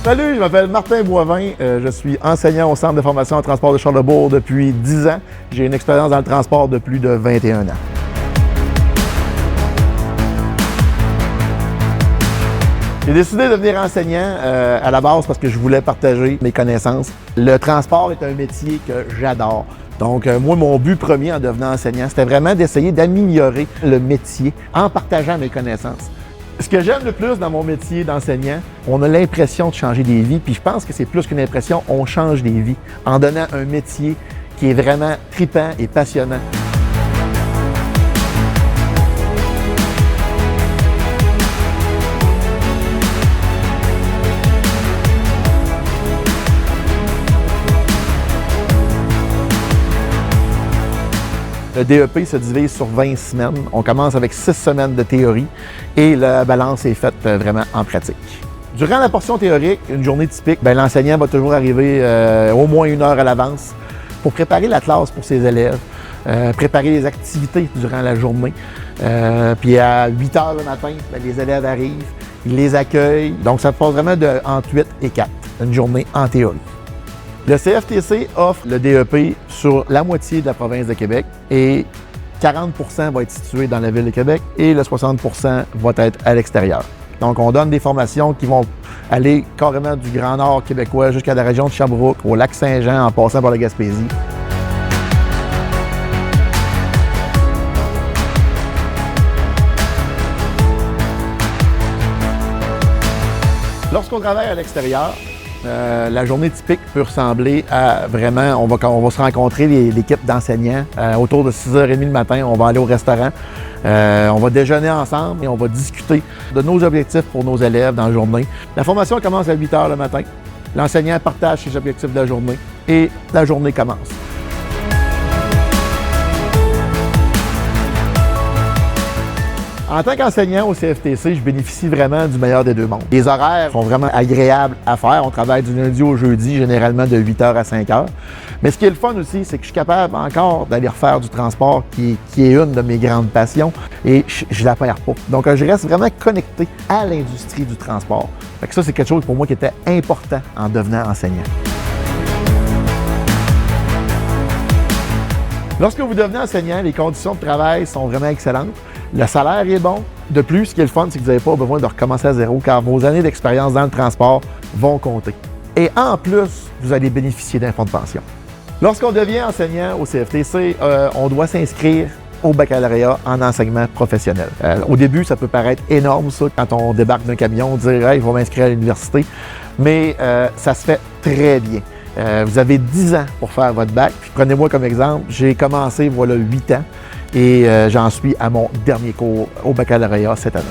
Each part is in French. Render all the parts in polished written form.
Salut, je m'appelle Martin Boivin. Je suis enseignant au Centre de formation en transport de Charlesbourg depuis 10 ans. J'ai une expérience dans le transport de plus de 21 ans. J'ai décidé de devenir enseignant à la base parce que je voulais partager mes connaissances. Le transport est un métier que j'adore. Donc, moi, mon but premier en devenant enseignant, c'était vraiment d'essayer d'améliorer le métier en partageant mes connaissances. Ce que j'aime le plus dans mon métier d'enseignant, on a l'impression de changer des vies, puis je pense que c'est plus qu'une impression, on change des vies en donnant un métier qui est vraiment tripant et passionnant. Le DEP se divise sur 20 semaines. On commence avec 6 semaines de théorie et la balance est faite vraiment en pratique. Durant la portion théorique, une journée typique, l'enseignant va toujours arriver au moins 1 heure à l'avance pour préparer la classe pour ses élèves, préparer les activités durant la journée. Puis à 8 heures le matin, les élèves arrivent, ils les accueillent. Donc ça se passe vraiment entre 8 et 4, une journée en théorie. Le CFTC offre le DEP sur la moitié de la province de Québec et 40 % va être situé dans la ville de Québec et le 60 % va être à l'extérieur. Donc, on donne des formations qui vont aller carrément du Grand Nord québécois jusqu'à la région de Sherbrooke, au lac Saint-Jean, en passant par la Gaspésie. Lorsqu'on travaille à l'extérieur, la journée typique peut ressembler à vraiment, on va se rencontrer l'équipe d'enseignants autour de 6h30 le matin, on va aller au restaurant, on va déjeuner ensemble et on va discuter de nos objectifs pour nos élèves dans la journée. La formation commence à 8h le matin, l'enseignant partage ses objectifs de la journée et la journée commence. En tant qu'enseignant au CFTC, je bénéficie vraiment du meilleur des deux mondes. Les horaires sont vraiment agréables à faire. On travaille du lundi au jeudi, généralement de 8h à 5h. Mais ce qui est le fun aussi, c'est que je suis capable encore d'aller refaire du transport, qui est une de mes grandes passions, et je la perds pas. Donc, je reste vraiment connecté à l'industrie du transport. Fait que ça, c'est quelque chose pour moi qui était important en devenant enseignant. Lorsque vous devenez enseignant, les conditions de travail sont vraiment excellentes. Le salaire est bon. De plus, ce qui est le fun, c'est que vous n'avez pas besoin de recommencer à zéro car vos années d'expérience dans le transport vont compter. Et en plus, vous allez bénéficier d'un fonds de pension. Lorsqu'on devient enseignant au CFTC, on doit s'inscrire au baccalauréat en enseignement professionnel. Au début, ça peut paraître énorme, ça, quand on débarque d'un camion, dire « Hey, il faut m'inscrire à l'université », mais ça se fait très bien. Vous avez 10 ans pour faire votre bac. Puis prenez-moi comme exemple, j'ai commencé, voilà, 8 ans et j'en suis à mon dernier cours au baccalauréat cette année.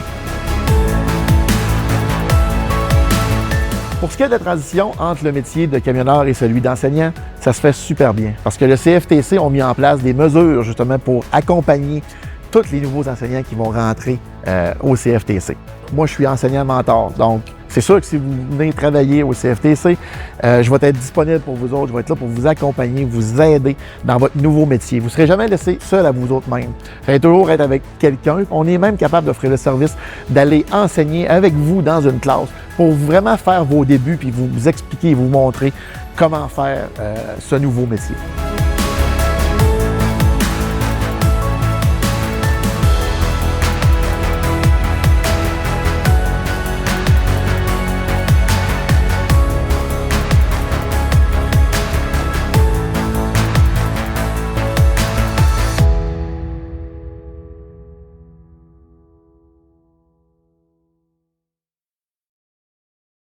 Pour ce qui est de la transition entre le métier de camionneur et celui d'enseignant, ça se fait super bien parce que le CFTC ont mis en place des mesures justement pour accompagner tous les nouveaux enseignants qui vont rentrer au CFTC. Moi, je suis enseignant mentor, donc c'est sûr que si vous venez travailler au CFTC, je vais être disponible pour vous autres, je vais être là pour vous accompagner, vous aider dans votre nouveau métier. Vous ne serez jamais laissé seul à vous autres même. Vous allez toujours être avec quelqu'un. On est même capable d'offrir le service d'aller enseigner avec vous dans une classe pour vraiment faire vos débuts puis vous expliquer et vous montrer comment faire ce nouveau métier.